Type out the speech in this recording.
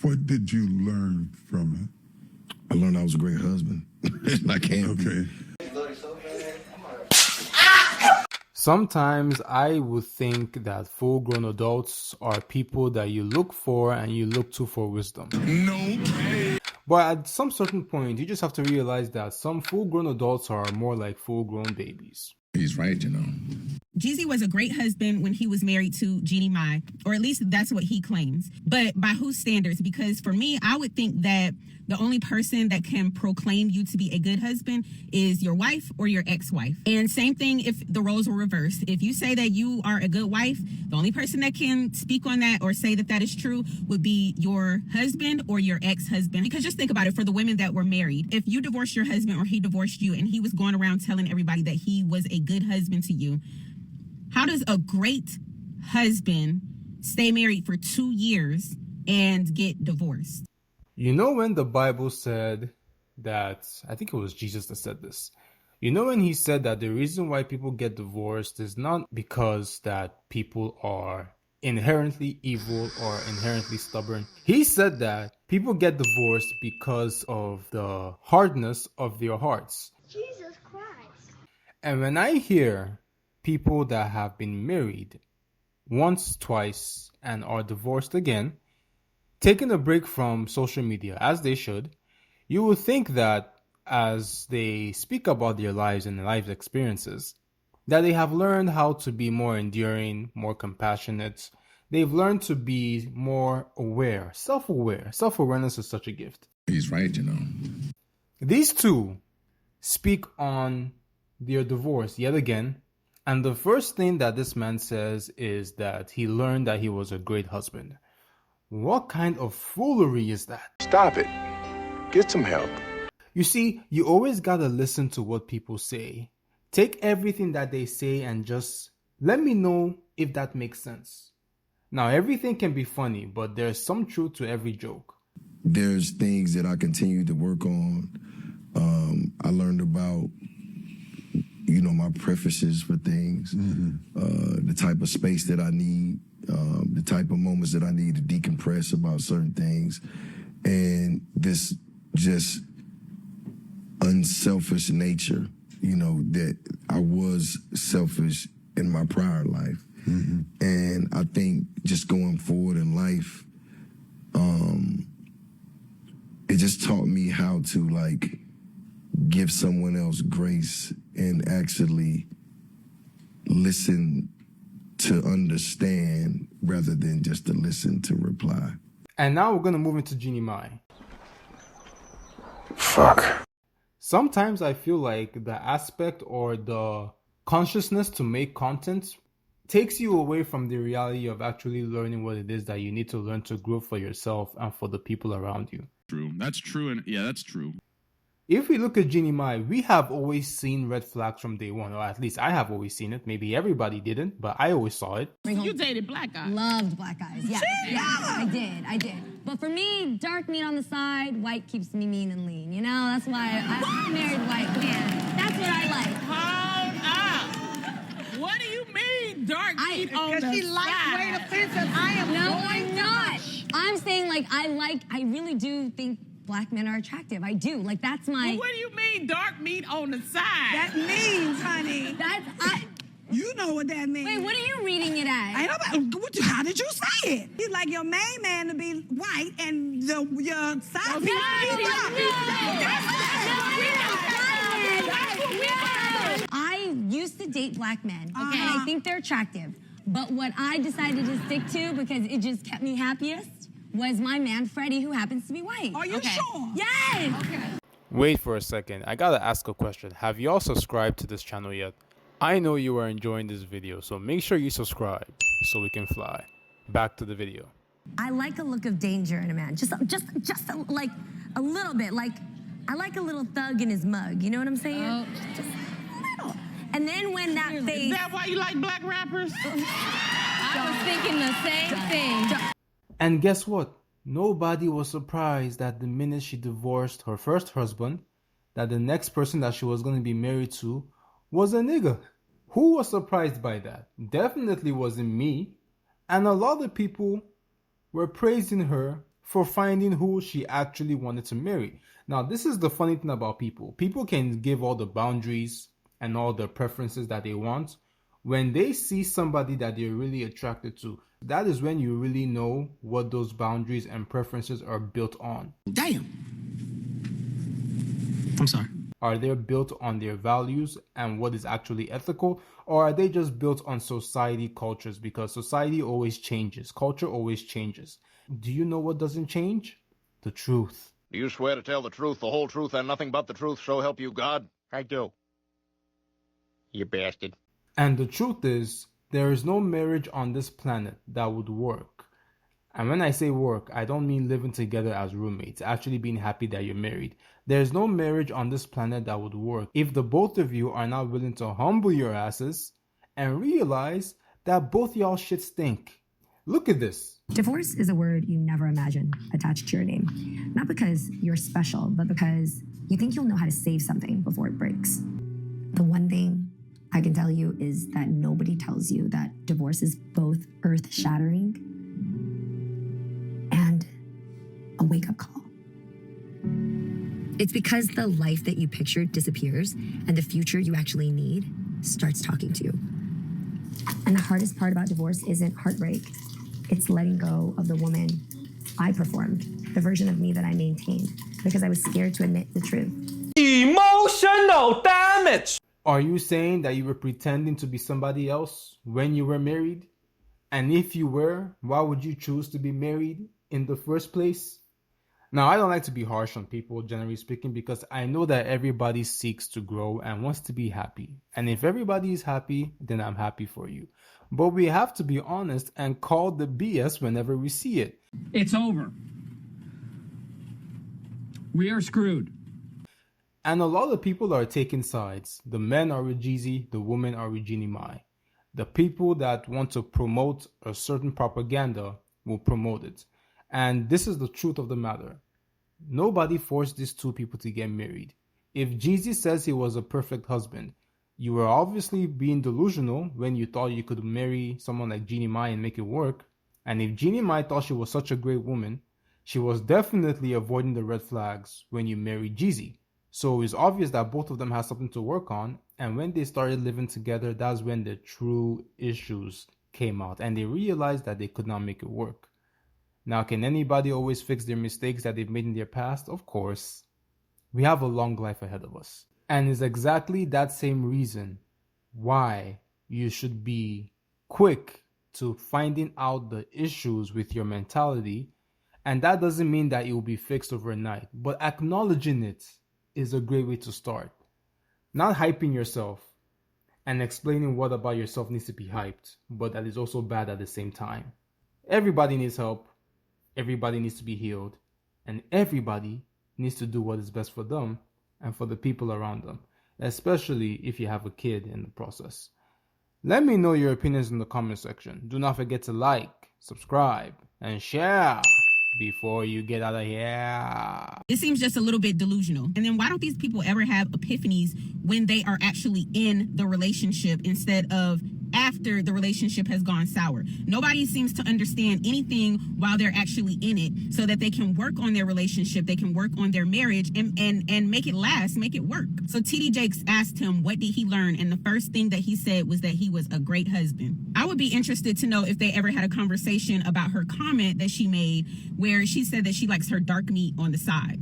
What did you learn from it? I learned I was a great husband. I can't Okay. Sometimes I would think that full-grown adults are people that you look for and you look to for wisdom. No. But at some certain point, you just have to realize that some full-grown adults are more like full-grown babies. He's right, you know. Jeezy was a great husband when he was married to Jeannie Mai, or at least that's what he claims. But by whose standards? Because for me, I would think that the only person that can proclaim you to be a good husband is your wife or your ex-wife. And same thing if the roles were reversed. If you say that you are a good wife, the only person that can speak on that or say that that is true would be your husband or your ex-husband. Because just think about it, for the women that were married, if you divorced your husband or he divorced you and he was going around telling everybody that he was a good husband to you, how does a great husband stay married for 2 years and get divorced? You know when the Bible said that, I think it was Jesus that said this. You know when he said that the reason why people get divorced is not because that people are inherently evil or inherently stubborn. He said that people get divorced because of the hardness of their hearts. Jesus Christ. And when I hear people that have been married once, twice, and are divorced again, taking a break from social media, as they should, you would think that as they speak about their lives and their life experiences, that they have learned how to be more enduring, more compassionate. They've learned to be more aware, self-aware. Self-awareness is such a gift. He's right, you know. These two speak on their divorce yet again, and the first thing that this man says is that he learned that he was a great husband. What kind of foolery is that? Stop it. Get some help. You see, you always gotta listen to what people say. Take everything that they say and just let me know if that makes sense. Now, everything can be funny, but there's some truth to every joke. There's things that I continue to work on. I learned about, you know, my preferences for things, the type of space that I need, the type of moments that I need to decompress about certain things, and this just unselfish nature, you know, that I was selfish in my prior life. And I think just going forward in life, it just taught me how to, like, give someone else grace and actually listen to understand rather than just to listen to reply. And now we're gonna move into Jeannie Mai. Fuck. Sometimes I feel like the aspect or the consciousness to make content takes you away from the reality of actually learning what it is that you need to learn to grow for yourself and for the people around you. True. That's true. And yeah, that's true. If we look at Jeannie Mai, we have always seen red flags from day one, or at least I have always seen it. Maybe everybody didn't, but I always saw it. You dated black guys. Loved black guys. Yeah, I did. But for me, dark meat on the side, white keeps me mean and lean. You know, that's why I married white man. That's what I like. Hold up. What do you mean, dark meat on the side? Because she lightweight offensive. I am I'm not. I'm saying, like, I really do think black men are attractive. I do. Like, that's my... Well, what do you mean, dark meat on the side? That means, honey. You know what that means. Wait, what are you reading it as? How did you say it? You like your main man to be white and your side piece to be I used to date black men, okay? And I think they're attractive. But what I decided to stick to, because it just kept me happiest, was my man Freddie, who happens to be white. Are you sure? Yes! Okay. Wait for a second. I gotta ask a question. Have you all subscribed to this channel yet? I know you are enjoying this video, so make sure you subscribe so we can fly. Back to the video. I like a look of danger in a man. Just like a little bit. Like, I like a little thug in his mug. You know what I'm saying? Oh. Just a little. And then when that face... Is that why you like black rappers? I was thinking the same thing. And guess what? Nobody was surprised that the minute she divorced her first husband, that the next person that she was going to be married to was a nigga. Who was surprised by that? Definitely wasn't me. And a lot of people were praising her for finding who she actually wanted to marry. Now, this is the funny thing about people. People can give all the boundaries and all the preferences that they want. When they see somebody that they're really attracted to, that is when you really know what those boundaries and preferences are built on. Damn. I'm sorry. Are they built on their values and what is actually ethical? Or are they just built on society cultures? Because society always changes. Culture always changes. Do you know what doesn't change? The truth. Do you swear to tell the truth, the whole truth, and nothing but the truth, so help you God? I do. You bastard. And the truth is, there is no marriage on this planet that would work. And when I say work, I don't mean living together as roommates, actually being happy that you're married. There's no marriage on this planet that would work if the both of you are not willing to humble your asses and realize that both y'all shit stink. Look at this. Divorce is a word you never imagine attached to your name. Not because you're special, but because you think you'll know how to save something before it breaks. The one thing I can tell you is that nobody tells you that divorce is both earth-shattering and a wake-up call. It's because the life that you pictured disappears and the future you actually need starts talking to you. And the hardest part about divorce isn't heartbreak. It's letting go of the woman I performed, the version of me that I maintained, because I was scared to admit the truth. Emotional damage! Are you saying that you were pretending to be somebody else when you were married? And if you were, why would you choose to be married in the first place? Now, I don't like to be harsh on people, generally speaking, because I know that everybody seeks to grow and wants to be happy. And if everybody is happy, then I'm happy for you. But we have to be honest and call the BS whenever we see it. It's over. We are screwed. And a lot of people are taking sides. The men are with Jeezy, the women are with Jeannie Mai. The people that want to promote a certain propaganda will promote it. And this is the truth of the matter. Nobody forced these two people to get married. If Jeezy says he was a perfect husband, you were obviously being delusional when you thought you could marry someone like Jeannie Mai and make it work. And if Jeannie Mai thought she was such a great woman, she was definitely avoiding the red flags when you married Jeezy. So it's obvious that both of them have something to work on. And when they started living together, that's when the true issues came out. And they realized that they could not make it work. Now, can anybody always fix their mistakes that they've made in their past? Of course. We have a long life ahead of us. And it's exactly that same reason why you should be quick to finding out the issues with your mentality. And that doesn't mean that it will be fixed overnight. But acknowledging it is a great way to start. Not hyping yourself and explaining what about yourself needs to be hyped, but that is also bad at the same time. Everybody needs help. Everybody needs to be healed, and everybody needs to do what is best for them and for the people around them, especially if you have a kid in the process. Let me know your opinions in the comment section. Do not forget to like, subscribe, and share before you get out of here. It seems just a little bit delusional. And then why don't these people ever have epiphanies when they are actually in the relationship instead of after the relationship has gone sour? Nobody seems to understand anything while they're actually in it so that they can work on their relationship, they can work on their marriage and make it last, make it work. So TD Jakes asked him, what did he learn? And the first thing that he said was that he was a great husband. I would be interested to know if they ever had a conversation about her comment that she made where she said that she likes her dark meat on the side.